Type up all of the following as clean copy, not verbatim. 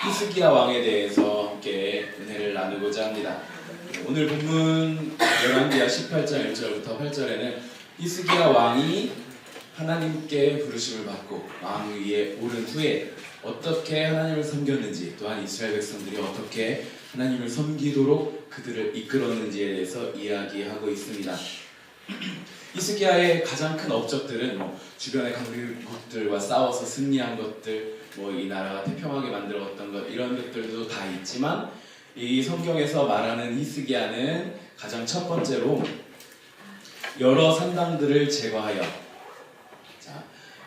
히스기야 왕에 대해서 함께 은혜를 나누고자 합니다. 오늘 본문 열왕기하 18장 1절부터 8절에는 히스기야 왕이 하나님께 부르심을 받고 왕 위에 오른 후에 어떻게 하나님을 섬겼는지, 또한 이스라엘 백성들이 어떻게 하나님을 섬기도록 그들을 이끌었는지에 대해서 이야기하고 있습니다. 히스기야의 가장 큰 업적들은 주변의 강국들과 싸워서 승리한 것들, 이 나라가 태평하게 만들었던 것, 이런 것들도 다 있지만, 이 성경에서 말하는 히스기야는 가장 첫 번째로 여러 산당들을 제거하여,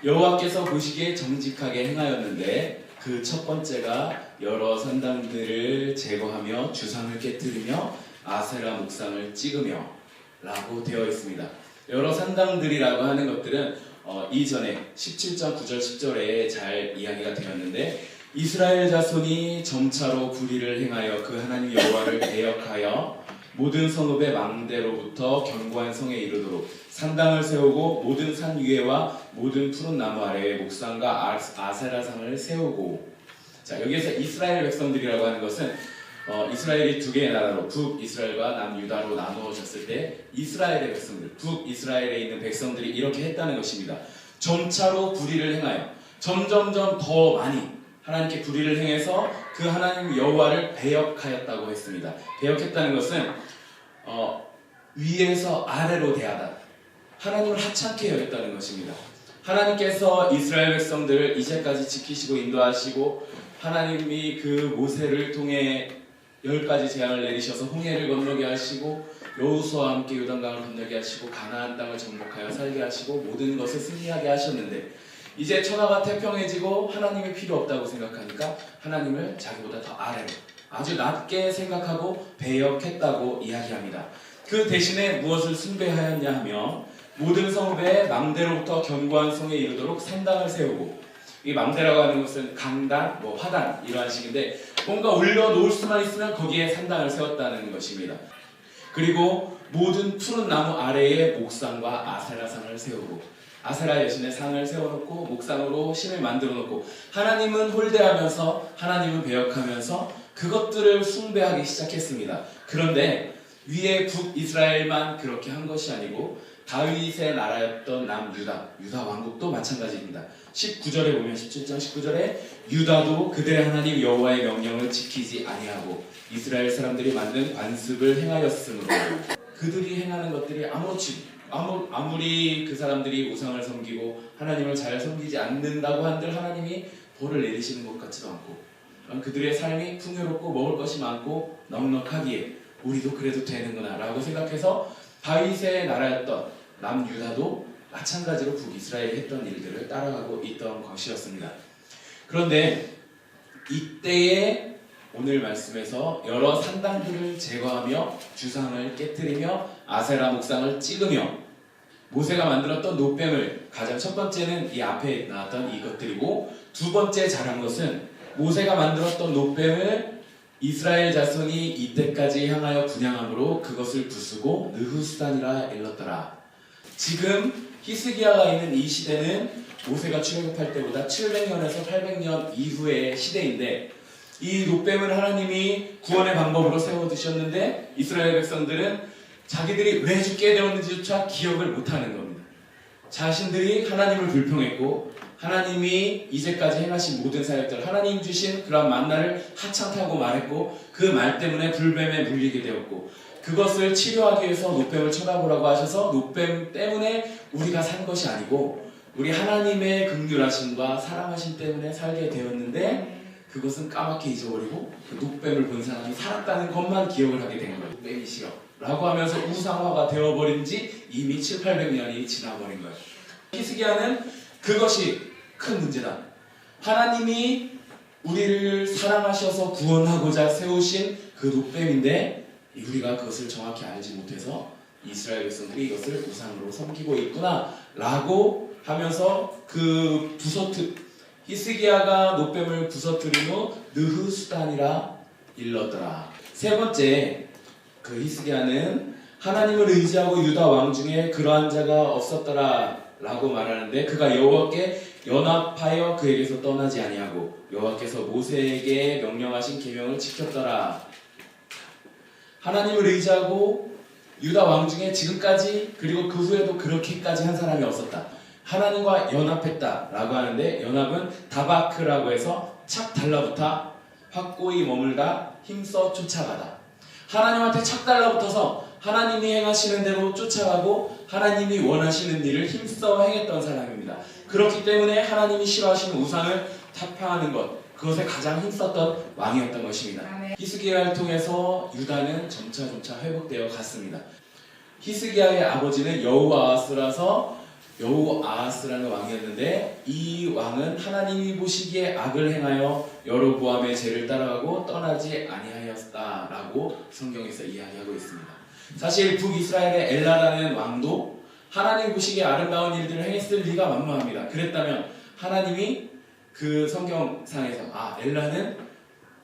여호와께서 보시기에 정직하게 행하였는데 그 첫 번째가 여러 산당들을 제거하며 주상을 깨뜨리며 아세라 목상을 찍으며 라고 되어 있습니다. 여러 산당들이라고 하는 것들은 이전에 17장 9절 10절에 잘 이야기가 되었는데, 이스라엘 자손이 점차로 불의를 행하여 그 하나님 여호와를 대역하여 모든 성읍의 망대로부터 견고한 성에 이르도록 산당을 세우고 모든 산 위에와 모든 푸른 나무 아래에 목상과 아세라상을 세우고. 자, 여기에서 이스라엘 백성들이라고 하는 것은 이스라엘이 두 개의 나라로 북이스라엘과 남유다로 나누어졌을 때 이스라엘의 백성들, 북이스라엘에 있는 백성들이 이렇게 했다는 것입니다. 점차로 불의를 행하여 점점점 더 많이 하나님께 불의를 행해서 그 하나님 여호와를 배역하였다고 했습니다. 배역했다는 것은 위에서 아래로 대하다, 하나님을 하찮게 여겼다는 것입니다. 하나님께서 이스라엘 백성들을 이제까지 지키시고 인도하시고, 하나님이 그 모세를 통해 10가지 재앙을 내리셔서 홍해를 건너게 하시고 여호수아와 함께 요단강을 건너게 하시고 가나안 땅을 정복하여 살게 하시고 모든 것을 승리하게 하셨는데, 이제 천하가 태평해지고 하나님이 필요 없다고 생각하니까 하나님을 자기보다 더 아래로, 아주 낮게 생각하고 배역했다고 이야기합니다. 그 대신에 무엇을 숭배하였냐 하면 모든 성읍의 망대로부터 견고한 성에 이르도록 산당을 세우고, 이 망대라고 하는 것은 강단, 화단 이러한 식인데 뭔가 올려놓을 수만 있으면 거기에 산당을 세웠다는 것입니다. 그리고 모든 푸른 나무 아래에 목상과 아세라상을 세우고, 아세라 여신의 상을 세워놓고 목상으로 신을 만들어 놓고, 하나님은 홀대하면서 하나님은 배역하면서 그것들을 숭배하기 시작했습니다. 그런데 위에 북이스라엘만 그렇게 한 것이 아니고 다윗의 나라였던 남유다, 유다 왕국도 마찬가지입니다. 19절에 보면 17장 19절에 유다도 그들의 하나님 여호와의 명령을 지키지 아니하고 이스라엘 사람들이 만든 관습을 행하였으므로, 그들이 행하는 것들이 아무리 그 사람들이 우상을 섬기고 하나님을 잘 섬기지 않는다고 한들 하나님이 벌을 내리시는 것 같지도 않고, 그들의 삶이 풍요롭고 먹을 것이 많고 넉넉하기에 우리도 그래도 되는구나 라고 생각해서 다윗의 나라였던 남유다도 마찬가지로 북이스라엘이 했던 일들을 따라가고 있던 것이었습니다. 그런데 이때에 오늘 말씀에서 여러 산당들을 제거하며 주상을 깨뜨리며 아세라 목상을 찍으며 모세가 만들었던 노뱀을, 가장 첫 번째는 이 앞에 나왔던 이것들이고, 두 번째 잘한 것은 모세가 만들었던 노뱀을 이스라엘 자손이 이때까지 향하여 분향함으로 그것을 부수고 느후스단이라 일렀더라. 지금 히스기야가 있는 이 시대는 모세가 출애굽할 때보다 700년에서 800년 이후의 시대인데, 이 노뱀을 하나님이 구원의 방법으로 세워두셨는데 이스라엘 백성들은 자기들이 왜 죽게 되었는지조차 기억을 못하는 겁니다. 자신들이 하나님을 불평했고 하나님이 이제까지 행하신 모든 사역들, 하나님 주신 그런 만나를 하찮다고 말했고 그 말 때문에 불뱀에 물리게 되었고, 그것을 치료하기 위해서 노뱀을 쳐다보라고 하셔서 노뱀 때문에 우리가 산 것이 아니고 우리 하나님의 긍휼하심과 사랑하심 때문에 살게 되었는데, 그것은 까맣게 잊어버리고 그 노뱀을 본 사람이 살았다는 것만 기억을 하게 된 거예요. 노뱀이 싫어 라고 하면서 우상화가 되어버린 지 이미 7, 800년이 지나버린 거예요. 히스기야는 그것이 큰 문제다. 하나님이 우리를 사랑하셔서 구원하고자 세우신 그 노뱀인데 우리가 그것을 정확히 알지 못해서 이스라엘 백성들이 이것을 우상으로 섬기고 있구나 라고 하면서 히스기야가 노뱀을 부서뜨린 후 느후스단이라 일렀더라. 세 번째, 그 히스기야는 하나님을 의지하고 유다 왕 중에 그러한 자가 없었더라 라고 말하는데, 그가 여호와께 연합하여 그에게서 떠나지 아니하고 여호와께서 모세에게 명령하신 계명을 지켰더라. 하나님을 의지하고 유다 왕 중에 지금까지 그리고 그 후에도 그렇게까지 한 사람이 없었다. 하나님과 연합했다라고 하는데, 연합은 다바크라고 해서 착 달라붙어 확고히 머물다 힘써 쫓아가다. 하나님한테 착 달라붙어서 하나님이 행하시는 대로 쫓아가고 하나님이 원하시는 일을 힘써 행했던 사람입니다. 그렇기 때문에 하나님이 싫어하시는 우상을 타파하는 것, 그것에 가장 힘썼던 왕이었던 것입니다. 히스기야를 통해서 유다는 점차 회복되어 갔습니다. 히스기야의 아버지는 여호아하스라는 왕이었는데, 이 왕은 하나님이 보시기에 악을 행하여 여로보암의 죄를 따라가고 떠나지 아니하였다라고 성경에서 이야기하고 있습니다. 사실 북이스라엘의 엘라라는 왕도 하나님 보시기에 아름다운 일들을 행했을 리가 만무합니다. 그랬다면 하나님이 그 성경상에서 엘라는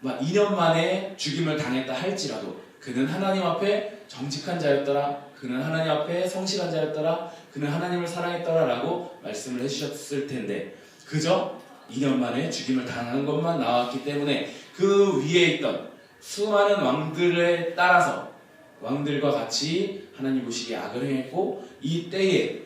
2년 만에 죽임을 당했다 할지라도 그는 하나님 앞에 정직한 자였더라, 그는 하나님 앞에 성실한 자였더라, 그는 하나님을 사랑했더라 라고 말씀을 해주셨을 텐데, 그저 2년 만에 죽임을 당한 것만 나왔기 때문에 그 위에 있던 수많은 왕들에 따라서 왕들과 같이 하나님 보시기에 악을 행했고, 이 때에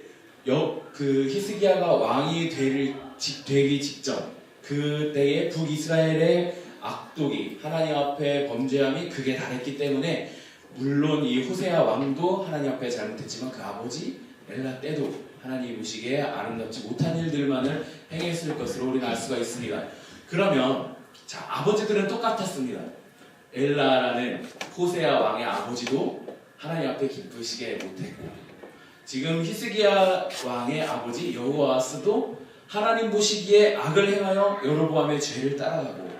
그 히스기야가 왕이 되기 직전 그 때에 북이스라엘의 악독이 하나님 앞에 범죄함이 극에 달했기 때문에, 물론 이 호세아 왕도 하나님 앞에 잘못했지만 그 아버지 엘라 때도 하나님 보시기에 아름답지 못한 일들만을 행했을 것으로 우리는 알 수가 있습니다. 그러면 아버지들은 똑같았습니다. 엘라라는 호세아 왕의 아버지도 하나님 앞에 기쁘시게 못했고, 지금 히스기야 왕의 아버지 여호아스도 하나님 보시기에 악을 행하여 여로보암의 죄를 따라가고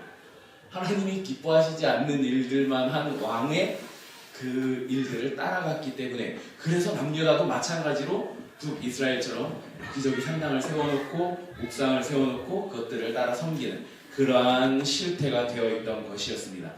하나님이 기뻐하시지 않는 일들만 한 왕의 그 일들을 따라갔기 때문에, 그래서 남유다도 마찬가지로 북이스라엘처럼 기저귀 산당을 세워놓고 옥상을 세워놓고 그것들을 따라 섬기는 그러한 실태가 되어 있던 것이었습니다.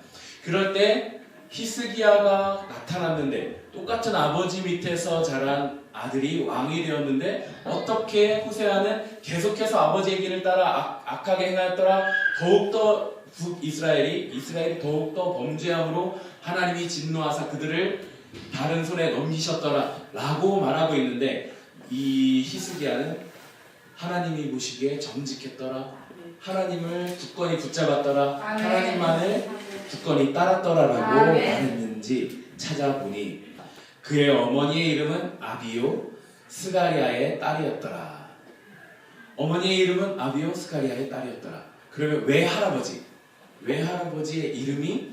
그럴 때 히스기야가 나타났는데, 똑같은 아버지 밑에서 자란 아들이 왕이 되었는데, 어떻게 호세아는 계속해서 아버지의 길을 따라 악하게 행하였더라, 더욱더 이스라엘이 더욱더 범죄함으로 하나님이 진노하사 그들을 다른 손에 넘기셨더라 라고 말하고 있는데, 이 히스기야는 하나님이 보시기에 정직했더라, 하나님을 굳건히 붙잡았더라, 하나님만을 굳건히 따랐더라 라고 말했는지 찾아보니, 그의 어머니의 이름은 아비요 스가리아의 딸이었더라. 어머니의 이름은 아비요 스가리아의 딸이었더라. 그러면 외할아버지의 이름이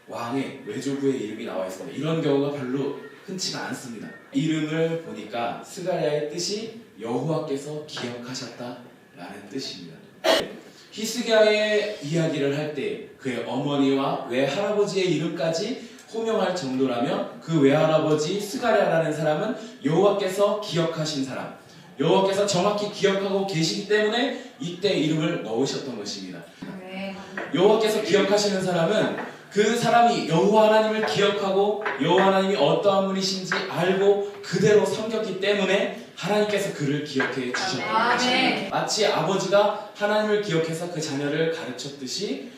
왕의 외조부의 이름이 나와 있습니다. 이런 경우가 별로 흔치가 않습니다. 이름을 보니까 스가리아의 뜻이 여호와께서 기억하셨다라는 뜻입니다. 히스기야의 이야기를 할 때 그의 어머니와 외할아버지의 이름까지 호명할 정도라면, 그 외할아버지 스가랴라는 사람은 여호와께서 기억하신 사람, 여호와께서 정확히 기억하고 계시기 때문에 이때 이름을 넣으셨던 것입니다. 여호와께서 기억하시는 사람은 그 사람이 여호와 하나님을 기억하고 여호와 하나님이 어떠한 분이신지 알고 그대로 섬겼기 때문에 하나님께서 그를 기억해 주셨던 것입니다. 마치 아버지가 하나님을 기억해서 그 자녀를 가르쳤듯이,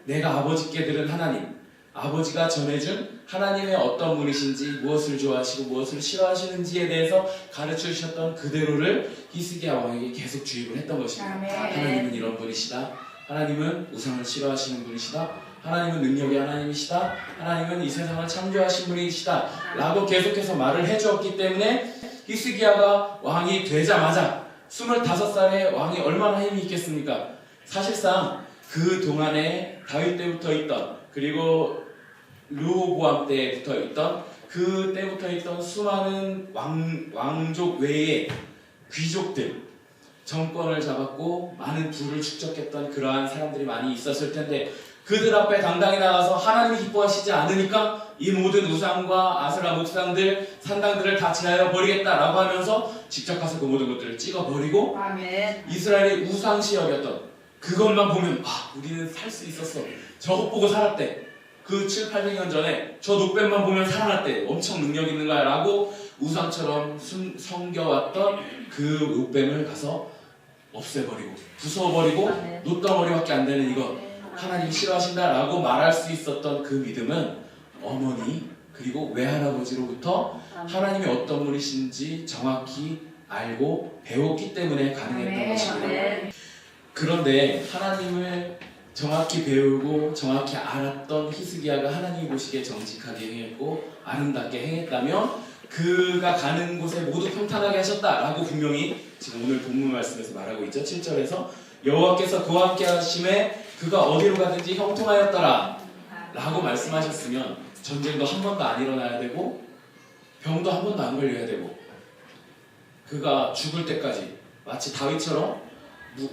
내가 아버지께 들은 하나님, 아버지가 전해준 하나님의 어떤 분이신지, 무엇을 좋아하시고 무엇을 싫어하시는지에 대해서 가르쳐 주셨던 그대로를 히스기야 왕에게 계속 주입을 했던 것입니다. 하나님은 이런 분이시다, 하나님은 우상을 싫어하시는 분이시다, 하나님은 능력의 하나님이시다, 하나님은 이 세상을 창조하신 분이시다 라고 계속해서 말을 해주었기 때문에, 히스기야가 왕이 되자마자 25살에 왕이 얼마나 힘이 있겠습니까? 사실상 그 동안에 다윗 때부터 있던, 그리고 르호보암 때부터 있던, 그 때부터 있던 수많은 왕족 외의 귀족들, 정권을 잡았고 많은 부를 축적했던 그러한 사람들이 많이 있었을 텐데, 그들 앞에 당당히 나가서 하나님이 기뻐하시지 않으니까 이 모든 우상과 아세라 목상들, 산당들을 다 제하여 버리겠다라고 하면서 직접 가서 그 모든 것들을 찍어버리고, 이스라엘의 우상시역이었던 그것만 보면 우리는 살 수 있었어, 저것 보고 살았대, 그 700~800년 전에 저 녹뱀만 보면 살아났대, 엄청 능력 있는 거야 라고 우상처럼 섬겨왔던 그 녹뱀을 가서 없애버리고 부숴버리고 아멘. 노덩어리밖에 안 되는 이거 하나님이 싫어하신다라고 말할 수 있었던 그 믿음은 어머니 그리고 외할아버지로부터 하나님이 어떤 분이신지 정확히 알고 배웠기 때문에 가능했던 것입니다. 그런데 하나님을 정확히 배우고 정확히 알았던 히스기야가 하나님이 보시기에 정직하게 행했고 아름답게 행했다면 그가 가는 곳에 모두 평탄하게 하셨다라고 분명히 지금 오늘 본문 말씀에서 말하고 있죠. 7절에서 여호와께서 그와 함께 하심에 그가 어디로 가든지 형통하였더라 라고 말씀하셨으면 전쟁도 한 번도 안 일어나야 되고 병도 한 번도 안 걸려야 되고 그가 죽을 때까지 마치 다윗처럼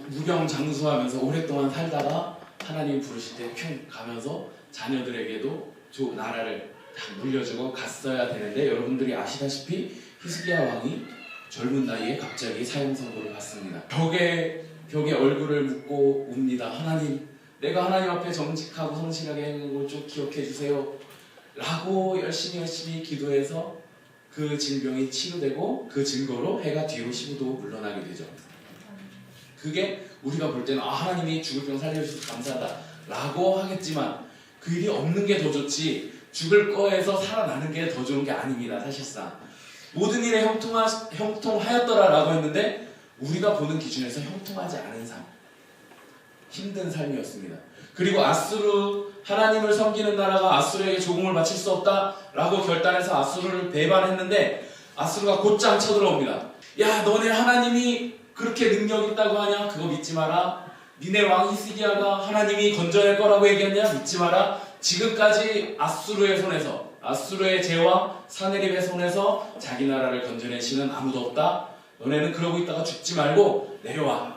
무병장수하면서 오랫동안 살다가 하나님 부르실 때 평 가면서 자녀들에게도 나라를 다 물려주고 갔어야 되는데 여러분들이 아시다시피 히스기야 왕이 젊은 나이에 갑자기 사형 선고를 받습니다. 벽에 얼굴을 묻고 웁니다. 하나님, 내가 하나님 앞에 정직하고 성실하게 행한 걸 좀 기억해 주세요 라고 열심히 기도해서 그 질병이 치료되고 그 증거로 해가 뒤로 15도 물러나게 되죠. 그게 우리가 볼 때는 하나님이 죽을 병 살려주셔서 감사하다 라고 하겠지만 그 일이 없는 게 더 좋지 죽을 거에서 살아나는 게 더 좋은 게 아닙니다. 사실상 모든 일에 형통하였더라 라고 했는데 우리가 보는 기준에서 형통하지 않은 삶, 힘든 삶이었습니다. 그리고 아수르, 하나님을 섬기는 나라가 아수르에게 조공을 바칠 수 없다 라고 결단해서 아수르를 배반했는데 아수르가 곧장 쳐들어옵니다. 야, 너네 하나님이 그렇게 능력 있다고 하냐? 그거 믿지 마라. 니네 왕 히스기야가 하나님이 건져낼 거라고 얘기했냐? 믿지 마라. 지금까지 아수르의 손에서, 아수르의 제왕 사네립의 손에서 자기 나라를 건져낸 신은 아무도 없다. 너네는 그러고 있다가 죽지 말고 내려와.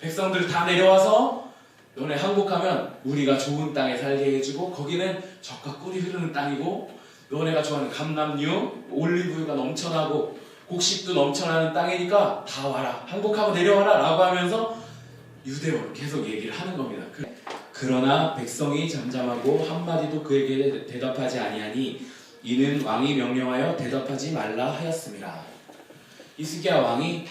백성들 다 내려와서 너네 항복하면 우리가 좋은 땅에 살게 해주고 거기는 젖과 꿀이 흐르는 땅이고 너네가 좋아하는 감람류, 올리브유가 넘쳐나고 곡식도 넘쳐나는 땅이니까 다 와라. 항복하고 내려와라 라고 하면서 유대어로 계속 얘기를 하는 겁니다. 그러나 백성이 잠잠하고 한마디도 그에게 대답하지 아니하니 이는 왕이 명령하여 대답하지 말라 하였습니다. 히스기야 왕이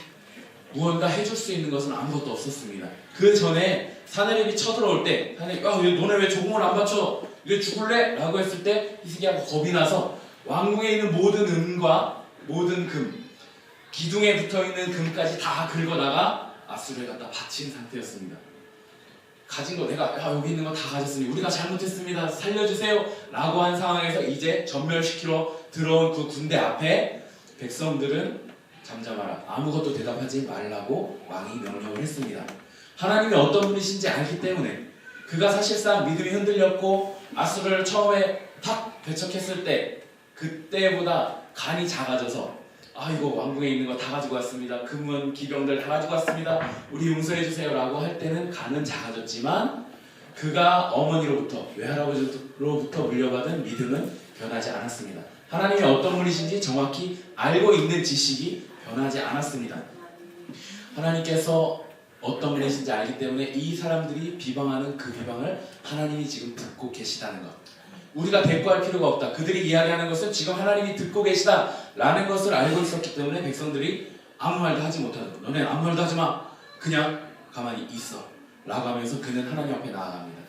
무언가 해줄 수 있는 것은 아무것도 없었습니다. 그 전에 사네립이 쳐들어올 때 너네 왜 조공을 안 바쳐? 왜 죽을래? 라고 했을 때 히스기야가 겁이 나서 왕궁에 있는 모든 은과 모든 금, 기둥에 붙어있는 금까지 다 긁어다가 아수르에 갖다 바친 상태였습니다. 가진 거 내가 여기 있는 거 다 가졌으니 우리가 잘못했습니다. 살려주세요 라고 한 상황에서 이제 전멸시키러 들어온 그 군대 앞에 백성들은 잠잠하라. 아무것도 대답하지 말라고 왕이 명령을 했습니다. 하나님이 어떤 분이신지 알기 때문에 그가 사실상 믿음이 흔들렸고 아수르를 처음에 탁 배척했을 때 그때보다 간이 작아져서 이거 왕궁에 있는 거 다 가지고 왔습니다. 금은 기병들 다 가지고 왔습니다. 우리 용서해주세요 라고 할 때는 간은 작아졌지만 그가 어머니로부터 외할아버지로부터 물려받은 믿음은 변하지 않았습니다. 하나님이 어떤 분이신지 정확히 알고 있는 지식이 변하지 않았습니다. 하나님께서 어떤 분이신지 알기 때문에 이 사람들이 비방하는 그 비방을 하나님이 지금 듣고 계시다는 것, 우리가 대꾸할 필요가 없다. 그들이 이야기하는 것은 지금 하나님이 듣고 계시다라는 것을 알고 있었기 때문에 백성들이 아무 말도 하지 못하는 것. 너네 아무 말도 하지 마. 그냥 가만히 있어 라고 하면서 그는 하나님 앞에 나아갑니다.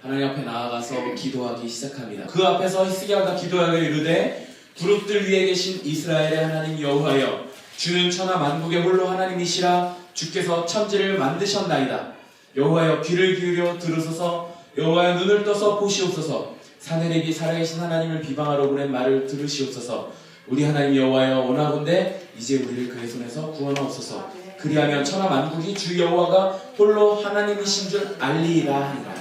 하나님 앞에 나아가서 기도하기 시작합니다. 그 앞에서 히스기야가 기도하기를 이르되 두룹들 위에 계신 이스라엘의 하나님 여호와여, 주는 천하 만국의 홀로 하나님이시라. 주께서 천지를 만드셨나이다. 여호와여, 귀를 기울여 들으소서. 여호와여, 눈을 떠서 보시옵소서. 사네립이 살아계신 하나님을 비방하러 보낸 말을 들으시옵소서. 우리 하나님 여호와여, 원하건대 이제 우리를 그의 손에서 구원하옵소서. 그리하면 천하 만국이 주 여호와가 홀로 하나님이신 줄 알리이다 하니라.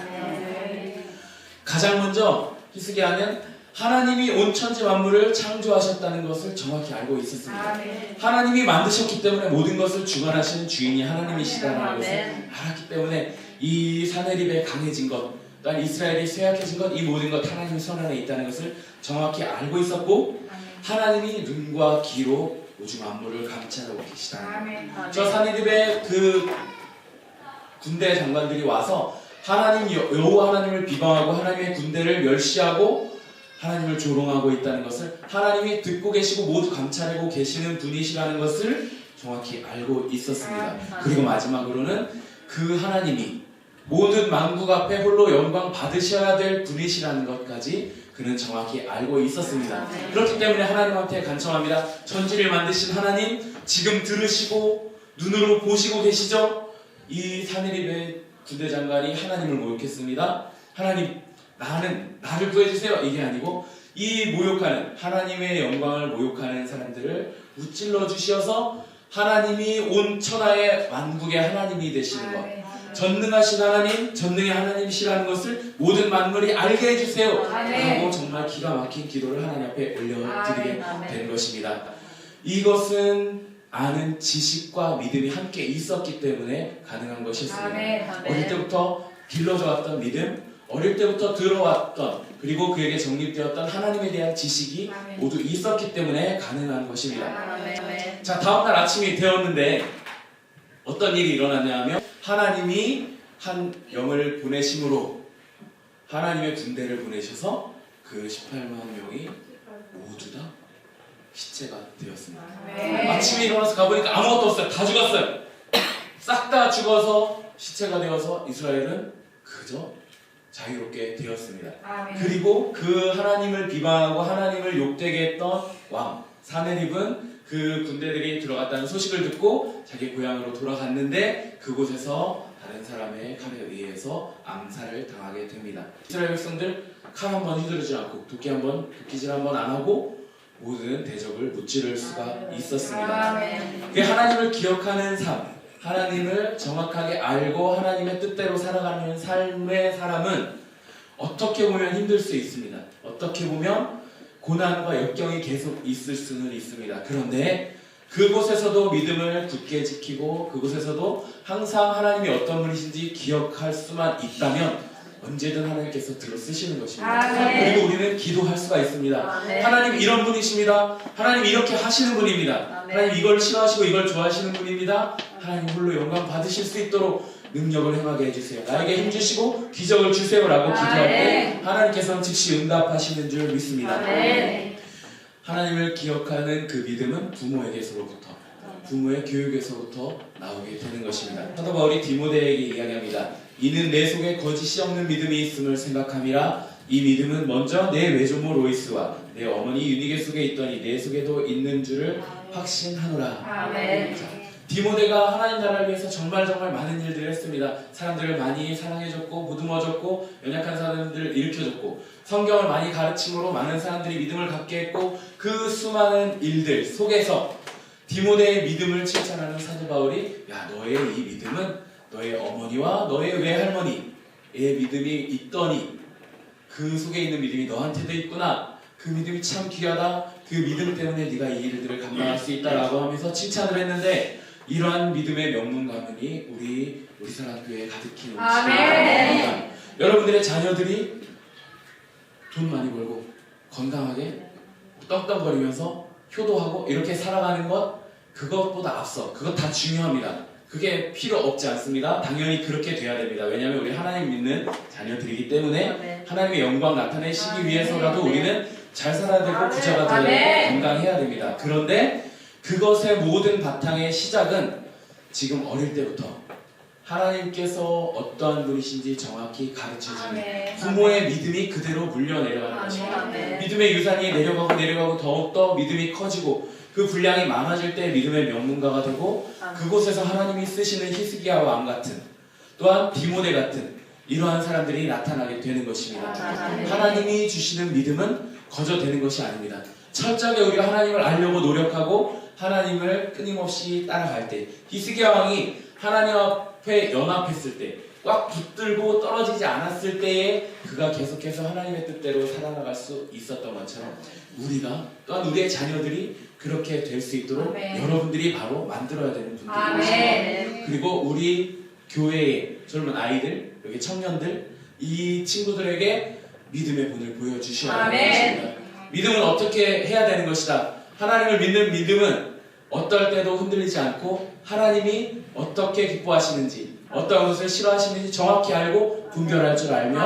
가장 먼저 히스기야는 하나님이 온 천지 만물을 창조하셨다는 것을 정확히 알고 있었습니다. 하나님이 만드셨기 때문에 모든 것을 주관하시는 주인이 하나님이시다는 것을 알았기 때문에 이 사네립의 강해진 것, 또한 이스라엘이 쇠약해진 것, 이 모든 것 하나님의 손 안에 있다는 것을 정확히 알고 있었고 하나님이 눈과 귀로 우주 만물을 감찰하고 계시다는 것. 저 사네립의 그 군대 장관들이 와서 하나님 여호와 하나님을 비방하고 하나님의 군대를 멸시하고 하나님을 조롱하고 있다는 것을 하나님이 듣고 계시고 모두 감찰하고 계시는 분이시라는 것을 정확히 알고 있었습니다. 그리고 마지막으로는 그 하나님이 모든 만국 앞에 홀로 영광 받으셔야 될 분이시라는 것까지 그는 정확히 알고 있었습니다. 그렇기 때문에 하나님한테 간청합니다. 천지를 만드신 하나님, 지금 들으시고 눈으로 보시고 계시죠? 이 사내립의 군대 장관이 하나님을 모욕했습니다. 하나님, 나를 구해주세요. 이게 아니고 이 모욕하는, 하나님의 영광을 모욕하는 사람들을 무찔러 주시어서 하나님이 온 천하의 만국의 하나님이 되시는 것, 전능하신 하나님, 전능의 하나님이시라는 것을 모든 만물이 알게 해주세요 라고 정말 기가 막힌 기도를 하나님 앞에 올려드리게 된 것입니다. 이것은 아는 지식과 믿음이 함께 있었기 때문에 가능한 것이었습니다. 어릴 때부터 길러져 왔던 믿음, 어릴 때부터 들어왔던, 그리고 그에게 정립되었던 하나님에 대한 지식이 모두 있었기 때문에 가능한 것입니다. 자, 다음날 아침이 되었는데 어떤 일이 일어났냐 하면 하나님이 한 영을 보내심으로 하나님의 군대를 보내셔서 그 18만 명이 모두 다 시체가 되었습니다. 아침에 일어나서 가보니까 아무것도 없어요. 다 죽었어요. 싹 다 죽어서 시체가 되어서 이스라엘은 그저 자유롭게 되었습니다. 그리고 그 하나님을 비방하고 하나님을 욕되게 했던 왕 사네립은 그 군대들이 들어갔다는 소식을 듣고 자기 고향으로 돌아갔는데 그곳에서 다른 사람의 칼에 의해서 암살을 당하게 됩니다. 이스라엘 백성들 칼 한 번 휘두르지 않고 도끼질 한 번 안 하고 모든 대적을 무찌를 수가 있었습니다. 그 하나님을 기억하는 삶, 하나님을 정확하게 알고 하나님의 뜻대로 살아가는 삶의 사람은 어떻게 보면 힘들 수 있습니다. 어떻게 보면 고난과 역경이 계속 있을 수는 있습니다. 그런데 그곳에서도 믿음을 굳게 지키고 그곳에서도 항상 하나님이 어떤 분이신지 기억할 수만 있다면 언제든 하나님께서 들어 쓰시는 것입니다. 그리고 우리는 기도할 수가 있습니다. 하나님 이런 분이십니다. 하나님 이렇게 하시는 분입니다. 하나님 이걸 싫어하시고 이걸 좋아하시는 분입니다. 하나님 홀로 영광 받으실 수 있도록 능력을 행하게 해주세요. 나에게 힘주시고 기적을 주세요라고 기도할 때 하나님께서는 즉시 응답하시는 줄 믿습니다. 하나님을 기억하는 그 믿음은 부모에게서부터, 부모의 교육에서부터 나오게 되는 것입니다. 사도 바울이 디모데에게 이야기합니다. 이는 내 속에 거짓이 없는 믿음이 있음을 생각함이라. 이 믿음은 먼저 내 외조모 로이스와 내 어머니 유니게 속에 있더니 내 속에도 있는 줄을 확신하노라. 디모데가 하나님 나라를 위해서 정말 많은 일들을 했습니다. 사람들을 많이 사랑해줬고 보듬어줬고 연약한 사람들을 일으켜줬고 성경을 많이 가르침으로 많은 사람들이 믿음을 갖게 했고 그 수많은 일들 속에서 디모데의 믿음을 칭찬하는 사도 바울이 야, 너의 이 믿음은 너의 어머니와 너의 외할머니의 믿음이 있더니 그 속에 있는 믿음이 너한테도 있구나. 그 믿음이 참 귀하다. 그 믿음 때문에 네가 이 일들을 감당할 수 있다라고 하면서 칭찬을 했는데 이러한 믿음의 명문 가문이 우리 사랑교회에 가득히 넘칩니다. 여러분들의 자녀들이 돈 많이 벌고 건강하게 떡떡거리면서 효도하고 이렇게 살아가는 것, 그것보다 앞서 그것 다 중요합니다. 그게 필요 없지 않습니다. 당연히 그렇게 돼야 됩니다. 왜냐하면 우리 하나님 믿는 자녀들이기 때문에 하나님의 영광 나타내시기 위해서라도 우리는 잘 살아야 되고 부자가 되어야 되고 건강해야 됩니다. 그런데 그것의 모든 바탕의 시작은 지금 어릴 때부터 하나님께서 어떠한 분이신지 정확히 가르쳐주는 부모의 믿음이 그대로 물려내려가는 것입니다. 믿음의 유산이 내려가고 더욱더 믿음이 커지고 그 분량이 많아질 때 믿음의 명문가가 되고 그곳에서 하나님이 쓰시는 히스기야와 왕 같은 또한 디모데 같은 이러한 사람들이 나타나게 되는 것입니다. 하나님이 주시는 믿음은 거저 되는 것이 아닙니다. 철저하게 우리가 하나님을 알려고 노력하고 하나님을 끊임없이 따라갈 때 히스기야 왕이 하나님 앞에 연합했을 때 꽉 붙들고 떨어지지 않았을 때에 그가 계속해서 하나님의 뜻대로 살아나갈 수 있었던 것처럼 우리가 또한 우리의 자녀들이 그렇게 될 수 있도록 여러분들이 바로 만들어야 되는 분들이십니다. 그리고 우리 교회의 젊은 아이들, 여기 청년들, 이 친구들에게 믿음의 본을 보여주셔야 되는 것입니다. 믿음은 어떻게 해야 되는 것이다. 하나님을 믿는 믿음은 어떨 때도 흔들리지 않고 하나님이 어떻게 기뻐하시는지 어떤 것을 싫어하시는지 정확히 알고 분별할 줄 알면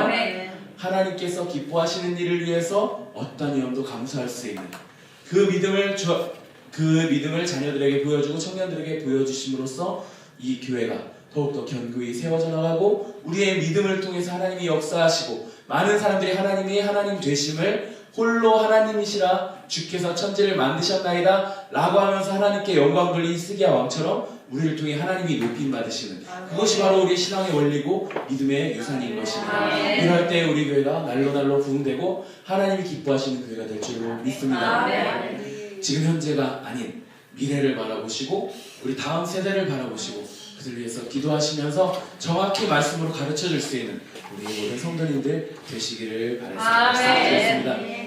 하나님께서 기뻐하시는 일을 위해서 어떤 위험도 감수할 수 있는 그 믿음을 그 믿음을 자녀들에게 보여주고 청년들에게 보여주심으로써 이 교회가 더욱더 견고히 세워져 나가고 우리의 믿음을 통해서 하나님이 역사하시고 많은 사람들이 하나님이 하나님 되심을 홀로 하나님이시라 주께서 천지를 만드셨나이다 라고 하면서 하나님께 영광 돌린 히스기야 왕처럼 우리를 통해 하나님이 높임 받으시는 그것이 바로 우리의 신앙의 원리고 믿음의 유산인 것입니다. 이럴 때 우리 교회가 날로 부흥되고 하나님이 기뻐하시는 교회가 될 줄로 믿습니다. 지금 현재가 아닌 미래를 바라보시고 우리 다음 세대를 바라보시고 그들 위해서 기도하시면서 정확히 말씀으로 가르쳐 줄 수 있는 우리 모든 성도님들 되시기를 바라겠습니다.